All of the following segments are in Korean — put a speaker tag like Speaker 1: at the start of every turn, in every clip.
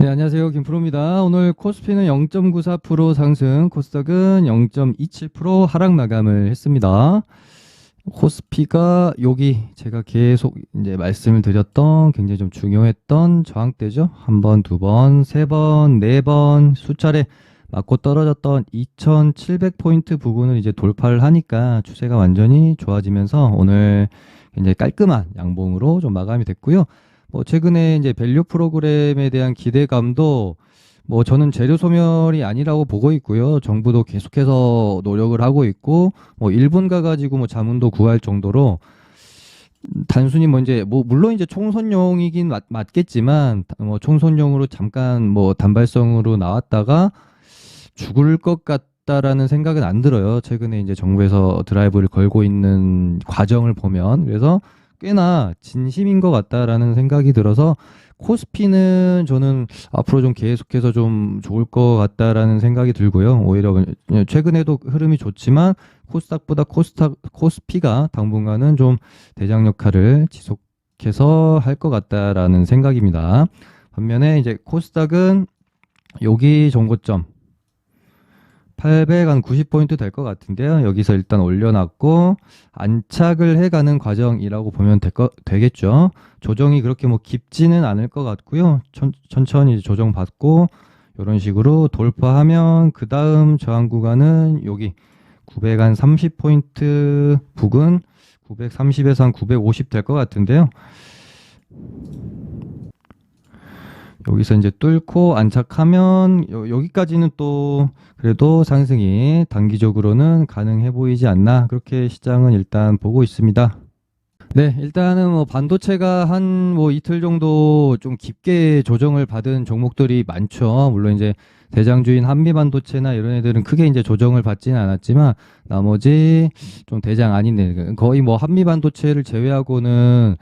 Speaker 1: 네, 안녕하세요. 김프로입니다. 오늘 코스피는 0.94% 상승, 코스닥은 0.27% 하락 마감을 했습니다. 코스피가 여기 제가 계속 이제 말씀을 드렸던 굉장히 좀 중요했던 저항대죠. 한 번, 두 번, 세 번, 네 번 수차례 맞고 떨어졌던 2,700포인트 부근을 이제 돌파를 하니까 추세가 완전히 좋아지면서 오늘 굉장히 깔끔한 양봉으로 좀 마감이 됐고요. 최근에 이제 밸류 프로그램에 대한 기대감도 저는 재료 소멸이 아니라고 보고 있고요. 정부도 계속해서 노력을 하고 있고 일본 가가지고 자문도 구할 정도로 단순히 이제 물론 이제 총선용이긴 맞겠지만 총선용으로 잠깐 단발성으로 나왔다가 죽을 것 같다라는 생각은 안 들어요. 최근에 이제 정부에서 드라이브를 걸고 있는 과정을 보면. 그래서 꽤나 진심인 것 같다라는 생각이 들어서 코스피는 저는 앞으로 좀 계속해서 좀 좋을 것 같다라는 생각이 들고요. 오히려 최근에도 흐름이 좋지만 코스닥보다 코스피가 당분간은 좀 대장 역할을 지속해서 할 것 같다라는 생각입니다. 반면에 이제 코스닥은 여기 정고점 890포인트 될 것 같은데요. 여기서 일단 올려놨고 안착을 해가는 과정이라고 보면 되겠죠. 조정이 그렇게 깊지는 않을 것 같고요. 천천히 조정받고 이런 식으로 돌파하면 그 다음 저항 구간은 여기 930포인트 부근 930에서 한 950 될 것 같은데요. 여기서 이제 뚫고 안착하면 여기까지는 또 그래도 상승이 단기적으로는 가능해 보이지 않나, 그렇게 시장은 일단 보고 있습니다. 네, 일단은 반도체가 한 이틀 정도 좀 깊게 조정을 받은 종목들이 많죠. 물론 이제 대장주인 한미반도체나 이런 애들은 크게 이제 조정을 받지는 않았지만 나머지 좀 대장 아닌 애, 거의 한미반도체를 제외하고는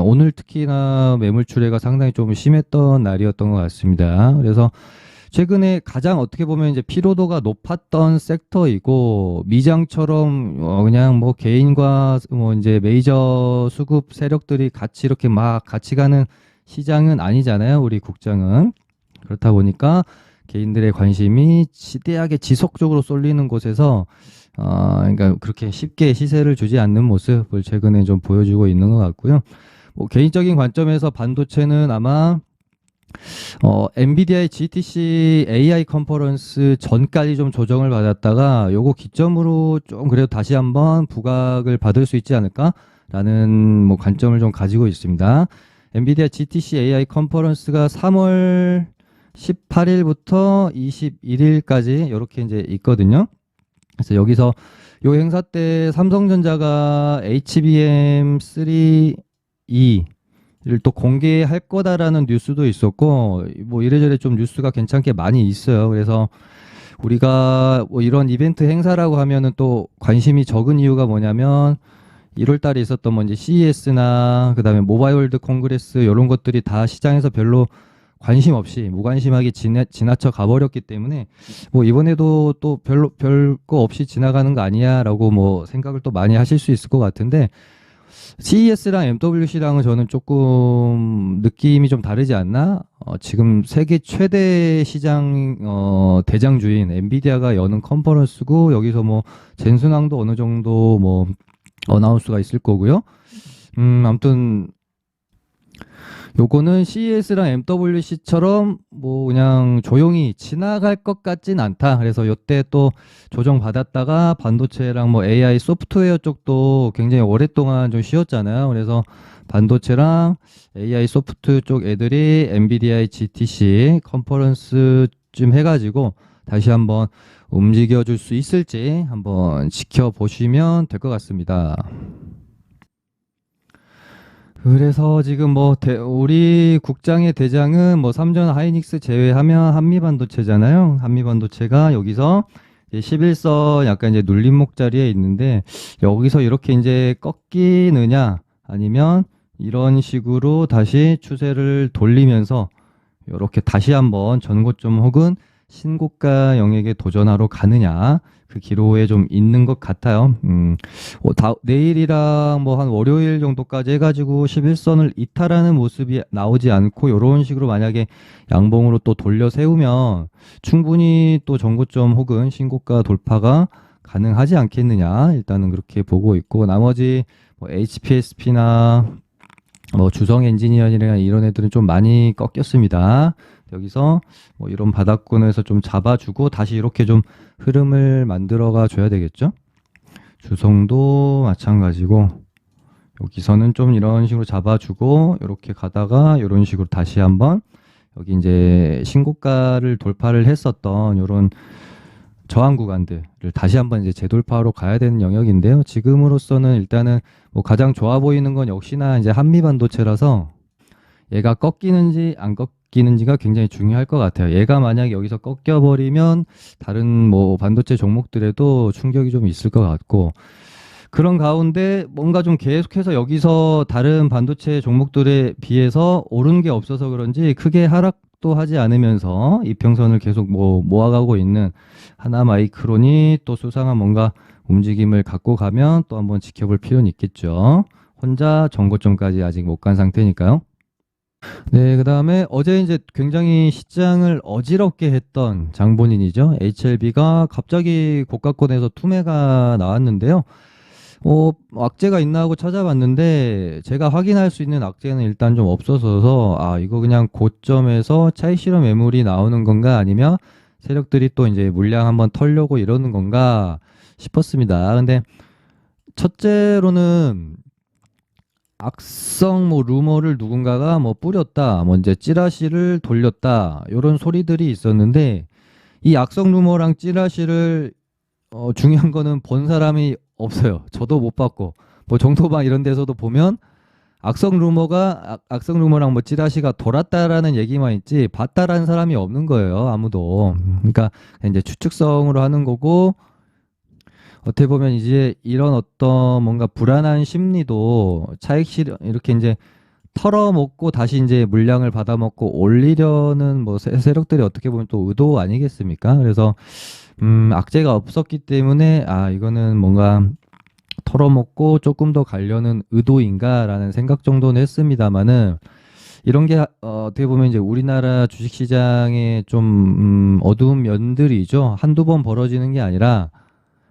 Speaker 1: 오늘 특히나 매물 출회가 상당히 좀 심했던 날이었던 것 같습니다. 그래서 최근에 가장 어떻게 보면 이제 피로도가 높았던 섹터이고, 미장처럼 그냥 개인과 이제 메이저 수급 세력들이 같이 이렇게 막 같이 가는 시장은 아니잖아요, 우리 국장은. 그렇다 보니까 개인들의 관심이 지대하게 지속적으로 쏠리는 곳에서 그러니까 그렇게 쉽게 시세를 주지 않는 모습을 최근에 좀 보여주고 있는 것 같고요. 개인적인 관점에서 반도체는 아마 엔비디아의 GTC AI 컨퍼런스 전까지 좀 조정을 받았다가 요거 기점으로 좀 그래도 다시 한번 부각을 받을 수 있지 않을까라는 관점을 좀 가지고 있습니다. 엔비디아 GTC AI 컨퍼런스가 3월 18일부터 21일까지 이렇게 이제 있거든요. 그래서 여기서 요 행사 때 삼성전자가 HBM3E 를 또 공개할 거다라는 뉴스도 있었고, 이래저래 좀 뉴스가 괜찮게 많이 있어요. 그래서 우리가 이런 이벤트 행사라고 하면은 또 관심이 적은 이유가 뭐냐면 1월 달에 있었던 이제 CES나 그다음에 모바일 월드 콩그레스 이런 것들이 다 시장에서 별로 관심 없이 무관심하게 지나쳐 가버렸기 때문에 이번에도 또 별거 없이 지나가는 거 아니야라고 생각을 또 많이 하실 수 있을 것 같은데, CES랑 MWC랑은 저는 조금 느낌이 좀 다르지 않나? 지금 세계 최대 시장 대장주인 엔비디아가 여는 컨퍼런스고, 여기서 젠슨왕도 어느 정도 어나운스가 있을 거고요. 아무튼 요거는 CES랑 MWC처럼 그냥 조용히 지나갈 것 같진 않다. 그래서 요때 또 조정 받았다가 반도체랑 AI 소프트웨어 쪽도 굉장히 오랫동안 좀 쉬었잖아요. 그래서 반도체랑 AI 소프트 쪽 애들이 엔비디아의 GTC 컨퍼런스쯤 해가지고 다시 한번 움직여 줄 수 있을지 한번 지켜보시면 될 것 같습니다. 그래서 지금 우리 국장의 대장은 삼전 하이닉스 제외하면 한미반도체잖아요. 한미반도체가 여기서 11선 약간 이제 눌림목 자리에 있는데, 여기서 이렇게 이제 꺾이느냐 아니면 이런 식으로 다시 추세를 돌리면서 이렇게 다시 한번 전고점 혹은 신고가 영역에 도전하러 가느냐 그 기로에 좀 있는 것 같아요. 내일이랑 뭐 한 월요일 정도까지 해가지고 11선을 이탈하는 모습이 나오지 않고 이런 식으로 만약에 양봉으로 또 돌려 세우면 충분히 또 정고점 혹은 신고가 돌파가 가능하지 않겠느냐 일단은 그렇게 보고 있고 나머지 뭐 HPSP나 뭐 주성 엔지니어링이나 이런 애들은 좀 많이 꺾였습니다. 여기서 뭐 이런 바닥권에서 좀 잡아주고 다시 이렇게 좀 흐름을 만들어가 줘야 되겠죠. 주성도 마찬가지고 여기서는 좀 이런 식으로 잡아주고 이렇게 가다가 이런 식으로 다시 한번 여기 이제 신고가를 돌파를 했었던 이런 저항 구간들을 다시 한번 이제 재돌파로 가야 되는 영역인데요. 지금으로서는 일단은 뭐 가장 좋아 보이는 건 역시나 이제 한미 반도체라서 얘가 꺾이는지 안 꺾이는지가 굉장히 중요할 것 같아요. 얘가 만약에 여기서 꺾여버리면 다른 뭐 반도체 종목들에도 충격이 좀 있을 것 같고 그런 가운데 뭔가 좀 계속해서 여기서 다른 반도체 종목들에 비해서 오른 게 없어서 그런지 크게 하락도 하지 않으면서 이평선을 계속 뭐 모아가고 있는 하나마이크론이 또 수상한 뭔가 움직임을 갖고 가면 또 한번 지켜볼 필요는 있겠죠. 혼자 정고점까지 아직 못 간 상태니까요. 네, 그 다음에 어제 이제 굉장히 시장을 어지럽게 했던 장본인이죠. HLB가 갑자기 고가권에서 투매가 나왔는데요. 악재가 있나 하고 찾아봤는데 제가 확인할 수 있는 악재는 일단 좀 없어서 이거 그냥 고점에서 차익 실현 매물이 나오는 건가 아니면 세력들이 또 이제 물량 한번 털려고 이러는 건가 싶었습니다. 근데 첫째로는 악성 뭐 루머를 누군가가 뭐 뿌렸다, 뭐 이제 찌라시를 돌렸다 이런 소리들이 있었는데 이 악성 루머랑 찌라시를 중요한 거는 본 사람이 없어요. 저도 못 봤고 뭐 정토방 이런 데서도 보면 악성 루머랑 뭐 찌라시가 돌았다라는 얘기만 있지 봤다라는 사람이 없는 거예요. 아무도. 그러니까 이제 추측성으로 하는 거고 어떻게 보면 이제 이런 어떤 뭔가 불안한 심리도 차익 실현 이렇게 이제 털어먹고 다시 이제 물량을 받아먹고 올리려는 뭐 세력들이 어떻게 보면 또 의도 아니겠습니까? 그래서 악재가 없었기 때문에 이거는 뭔가 털어먹고 조금 더 가려는 의도인가라는 생각 정도는 했습니다만은 이런 게 어떻게 보면 이제 우리나라 주식시장의 좀 어두운 면들이죠. 한두 번 벌어지는 게 아니라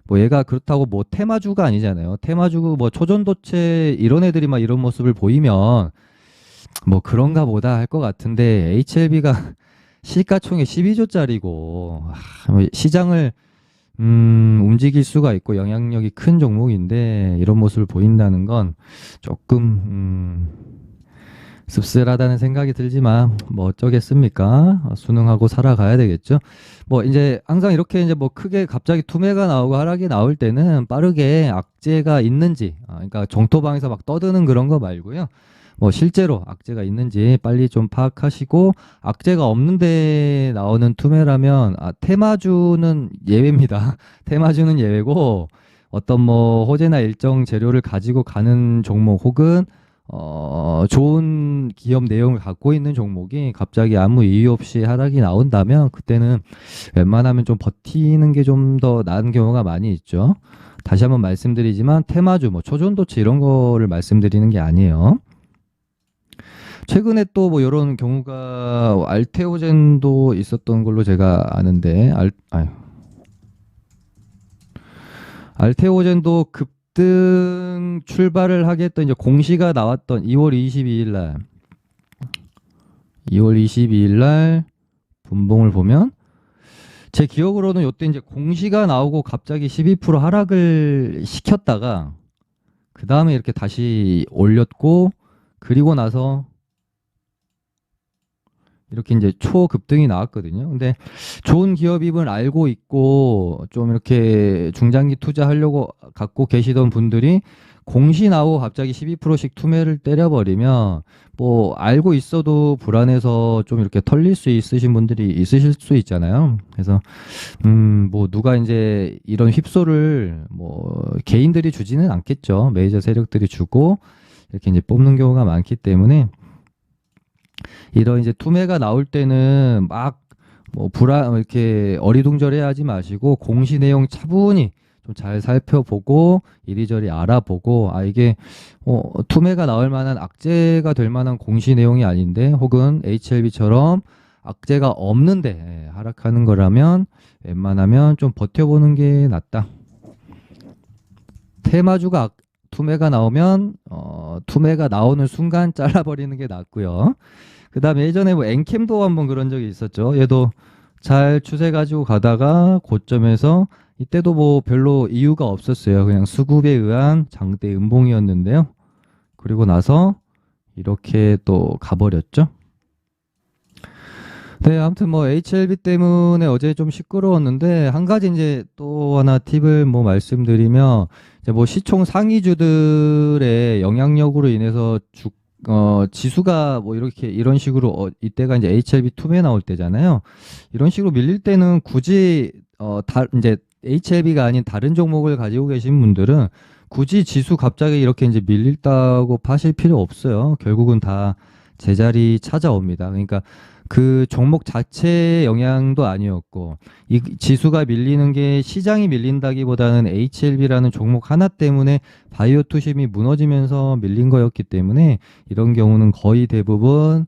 Speaker 1: 뭐 얘가 그렇다고 뭐 테마주가 아니잖아요. 테마주 뭐 초전도체 이런 애들이 막 이런 모습을 보이면 뭐 그런가 보다 할 것 같은데 HLB가 시가총액 12조짜리고 뭐 시장을 움직일 수가 있고 영향력이 큰 종목인데 이런 모습을 보인다는 건 조금 씁쓸하다는 생각이 들지만 뭐 어쩌겠습니까? 순응하고 살아가야 되겠죠. 뭐 이제 항상 이렇게 이제 뭐 크게 갑자기 투매가 나오고 하락이 나올 때는 빠르게 악재가 있는지 그러니까 정토방에서 막 떠드는 그런 거 말고요. 뭐 실제로 악재가 있는지 빨리 좀 파악하시고 악재가 없는데 나오는 투매라면 테마주는 예외입니다. 테마주는 예외고 어떤 뭐 호재나 일정 재료를 가지고 가는 종목 혹은 좋은 기업 내용을 갖고 있는 종목이 갑자기 아무 이유 없이 하락이 나온다면 그때는 웬만하면 좀 버티는 게 좀 더 나은 경우가 많이 있죠. 다시 한번 말씀드리지만 테마주 뭐 초전도체 이런 거를 말씀드리는 게 아니에요. 최근에 또 뭐 이런 경우가 알테오젠도 있었던 걸로 제가 아는데 알테오젠도 급등 출발을 하게 했던 이제 공시가 나왔던 2월 22일 날 분봉을 보면 제 기억으로는 이때 이제 공시가 나오고 갑자기 12% 하락을 시켰다가 그 다음에 이렇게 다시 올렸고 그리고 나서 이렇게 이제 초급등이 나왔거든요. 근데 좋은 기업임을 알고 있고 좀 이렇게 중장기 투자하려고 갖고 계시던 분들이 공시 나오고 갑자기 12%씩 투매를 때려버리면 뭐 알고 있어도 불안해서 좀 이렇게 털릴 수 있으신 분들이 있으실 수 있잖아요. 그래서 뭐 누가 이제 이런 휩소를 뭐 개인들이 주지는 않겠죠. 메이저 세력들이 주고 이렇게 이제 뽑는 경우가 많기 때문에 이런 이제 투매가 나올 때는 막 이렇게 어리둥절해 하지 마시고 공시 내용 차분히 좀 잘 살펴보고 이리저리 알아보고 이게 투매가 나올 만한 악재가 될 만한 공시 내용이 아닌데 혹은 HLB처럼 악재가 없는데 하락하는 거라면 웬만하면 좀 버텨보는 게 낫다. 테마주가 투매가 나오면 투매가 나오는 순간 잘라버리는 게 낫고요. 그 다음에 예전에 엔캠도 한번 그런 적이 있었죠. 얘도 잘 추세 가지고 가다가 고점에서 이때도 별로 이유가 없었어요. 그냥 수급에 의한 장대 음봉이었는데요. 그리고 나서 이렇게 또 가버렸죠. 네, 아무튼 HLB 때문에 어제 좀 시끄러웠는데 한 가지 이제 또 하나 팁을 말씀드리면 이제 시총 상위주들의 영향력으로 인해서 지수가 이렇게 이런 식으로 이때가 이제 HLB 투매 나올 때잖아요. 이런 식으로 밀릴 때는 굳이 이제 HLB가 아닌 다른 종목을 가지고 계신 분들은 굳이 지수 갑자기 이렇게 이제 밀릴다고 파실 필요 없어요. 결국은 다 제자리 찾아옵니다. 그러니까 그 종목 자체의 영향도 아니었고 이 지수가 밀리는 게 시장이 밀린다기보다는 HLB라는 종목 하나 때문에 바이오 투심이 무너지면서 밀린 거였기 때문에 이런 경우는 거의 대부분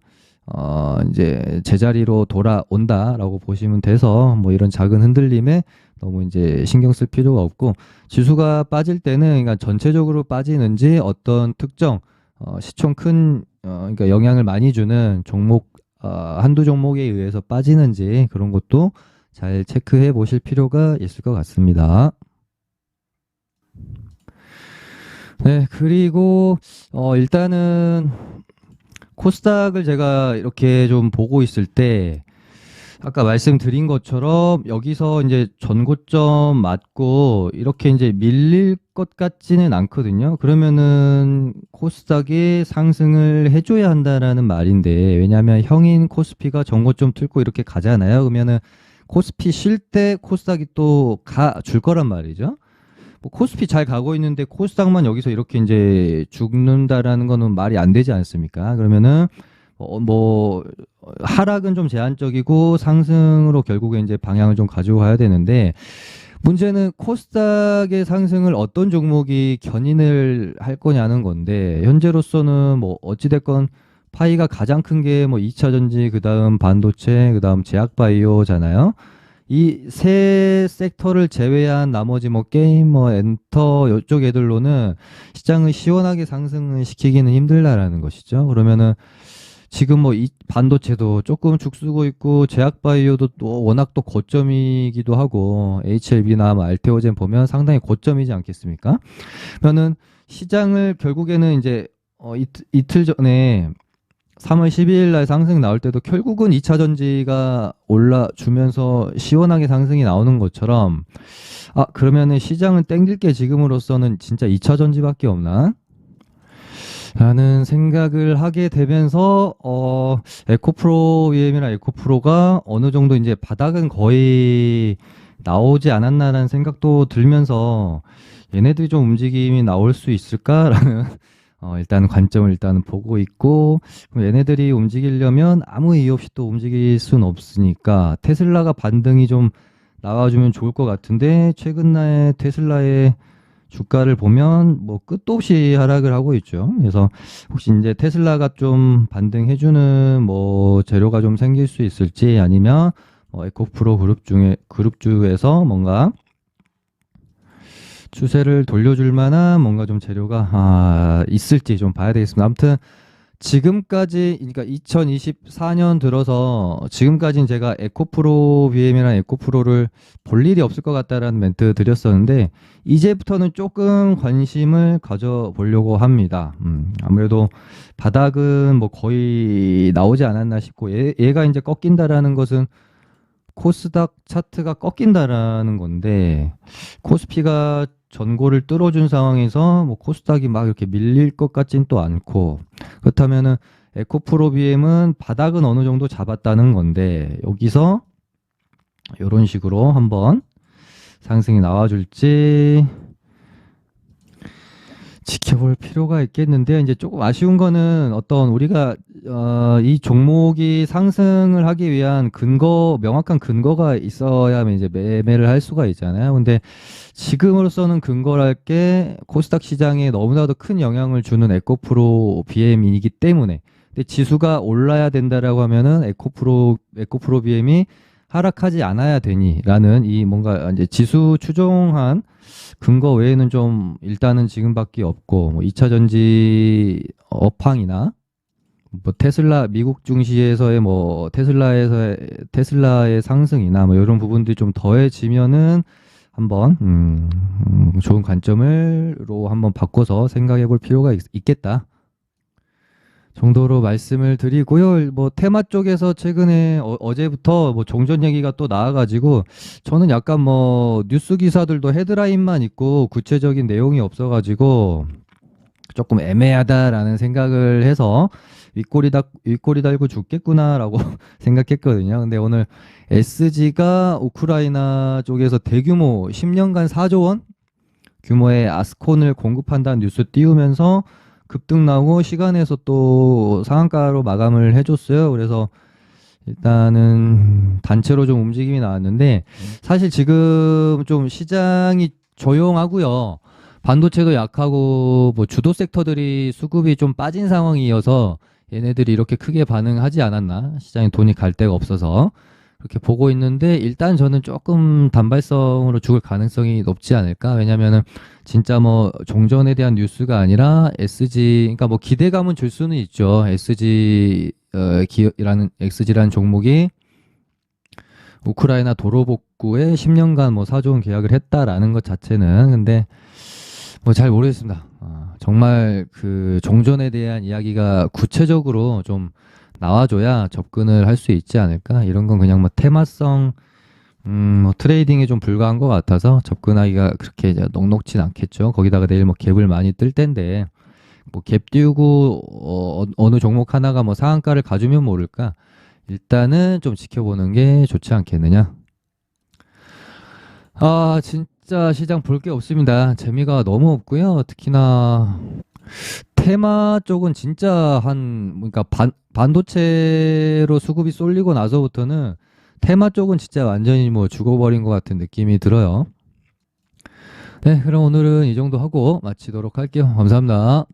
Speaker 1: 이제 제자리로 돌아온다라고 보시면 돼서 이런 작은 흔들림에 너무 이제 신경 쓸 필요가 없고 지수가 빠질 때는 그러니까 전체적으로 빠지는지 어떤 특정 시총 큰 그러니까 영향을 많이 주는 종목 한두 종목에 의해서 빠지는지 그런 것도 잘 체크해 보실 필요가 있을 것 같습니다. 네, 그리고 일단은 코스닥을 제가 이렇게 좀 보고 있을 때 아까 말씀드린 것처럼 여기서 이제 전고점 맞고 이렇게 이제 밀릴 것 같지는 않거든요. 그러면은 코스닥이 상승을 해줘야 한다라는 말인데 왜냐하면 형인 코스피가 전고점 뚫고 이렇게 가잖아요. 그러면은 코스피 쉴 때 코스닥이 또 줄 거란 말이죠. 코스피 잘 가고 있는데 코스닥만 여기서 이렇게 이제 죽는다라는 거는 말이 안 되지 않습니까? 그러면은 하락은 좀 제한적이고 상승으로 결국에 이제 방향을 좀 가지고 가야 되는데 문제는 코스닥의 상승을 어떤 종목이 견인을 할 거냐는 건데 현재로서는 어찌됐건 파이가 가장 큰 게 2차 전지, 그 다음 반도체, 그 다음 제약바이오잖아요. 이 세 섹터를 제외한 나머지 게임, 엔터 이쪽 애들로는 시장을 시원하게 상승을 시키기는 힘들다라는 것이죠. 그러면은 지금 이 반도체도 조금 죽쓰고 있고 제약바이오도 또 워낙 또 고점이기도 하고 HLB나 알테오젠 보면 상당히 고점이지 않겠습니까? 그러면은 시장을 결국에는 이제 이틀 전에 3월 12일 날 상승 나올 때도 결국은 2차 전지가 올라주면서 시원하게 상승이 나오는 것처럼 그러면은 시장을 땡길 게 지금으로서는 진짜 2차 전지밖에 없나? 라는 생각을 하게 되면서 에코프로 VM이나 에코프로가 어느 정도 이제 바닥은 거의 나오지 않았나라는 생각도 들면서 얘네들이 좀 움직임이 나올 수 있을까라는 일단 관점을 일단 보고 있고 그럼 얘네들이 움직이려면 아무 이유 없이 또 움직일 순 없으니까 테슬라가 반등이 좀 나와주면 좋을 것 같은데 최근 날 테슬라의 주가를 보면 끝도 없이 하락을 하고 있죠. 그래서 혹시 이제 테슬라가 좀 반등해주는 재료가 좀 생길 수 있을지 아니면 에코프로 그룹주에서 뭔가 추세를 돌려줄 만한 뭔가 좀 재료가 있을지 좀 봐야 되겠습니다. 아무튼 지금까지 그러니까 2024년 들어서 지금까지는 제가 에코프로 BM이랑 에코프로를 볼 일이 없을 것 같다라는 멘트 드렸었는데 이제부터는 조금 관심을 가져보려고 합니다. 아무래도 바닥은 거의 나오지 않았나 싶고 얘가 이제 꺾인다라는 것은 코스닥 차트가 꺾인다라는 건데 코스피가 전고를 뚫어준 상황에서 코스닥이 막 이렇게 밀릴 것 같진 또 않고 그렇다면은 에코프로 BM은 바닥은 어느 정도 잡았다는 건데 여기서 이런 식으로 한번 상승이 나와줄지 지켜볼 필요가 있겠는데 이제 조금 아쉬운 거는 어떤 우리가 이 종목이 상승을 하기 위한 명확한 근거가 있어야만 이제 매매를 할 수가 있잖아요. 근데 지금으로서는 근거를 할 게 코스닥 시장에 너무나도 큰 영향을 주는 에코프로 BM이기 때문에. 근데 지수가 올라야 된다라고 하면은 에코프로 BM이 하락하지 않아야 되니라는 이 뭔가 이제 지수 추종한 근거 외에는 좀 일단은 지금밖에 없고, 뭐 2차 전지 업황이나 뭐 테슬라 미국 증시에서의 뭐 테슬라의 상승이나 뭐 이런 부분들이 좀 더해지면은 한번 좋은 관점으로 한번 바꿔서 생각해 볼 필요가 있겠다 정도로 말씀을 드리고요. 뭐 테마 쪽에서 최근에 어제부터 뭐 종전 얘기가 또 나와가지고 저는 약간 뭐 뉴스 기사들도 헤드라인만 있고 구체적인 내용이 없어가지고 조금 애매하다라는 생각을 해서 윗꼬리 달고 죽겠구나라고 생각했거든요. 근데 오늘 SG가 우크라이나 쪽에서 대규모 10년간 4조 원 규모의 아스콘을 공급한다는 뉴스 띄우면서 급등 나오고 시간에서 또 상한가로 마감을 해줬어요. 그래서 일단은 단체로 좀 움직임이 나왔는데 사실 지금 좀 시장이 조용하고요. 반도체도 약하고 뭐 주도 섹터들이 수급이 좀 빠진 상황이어서 얘네들이 이렇게 크게 반응하지 않았나? 시장에 돈이 갈 데가 없어서 그렇게 보고 있는데 일단 저는 조금 단발성으로 죽을 가능성이 높지 않을까? 왜냐면은 진짜 뭐 종전에 대한 뉴스가 아니라 그러니까 뭐 기대감은 줄 수는 있죠. XG라는 종목이 우크라이나 도로 복구에 10년간 뭐 4조 원 계약을 했다라는 것 자체는 근데 뭐 잘 모르겠습니다. 정말 그 종전에 대한 이야기가 구체적으로 좀 나와줘야 접근을 할 수 있지 않을까? 이런 건 그냥 뭐 테마성, 뭐 트레이딩에 좀 불과한 것 같아서 접근하기가 그렇게 이제 녹록진 않겠죠. 거기다가 내일 뭐 갭을 많이 뜰 텐데, 뭐 갭 띄우고, 어느 종목 하나가 뭐 상한가를 가주면 모를까? 일단은 좀 지켜보는 게 좋지 않겠느냐? 진짜 시장 볼 게 없습니다. 재미가 너무 없고요. 특히나 테마 쪽은 진짜 그러니까 반도체로 수급이 쏠리고 나서부터는 테마 쪽은 진짜 완전히 뭐 죽어버린 것 같은 느낌이 들어요. 네, 그럼 오늘은 이 정도 하고 마치도록 할게요. 감사합니다.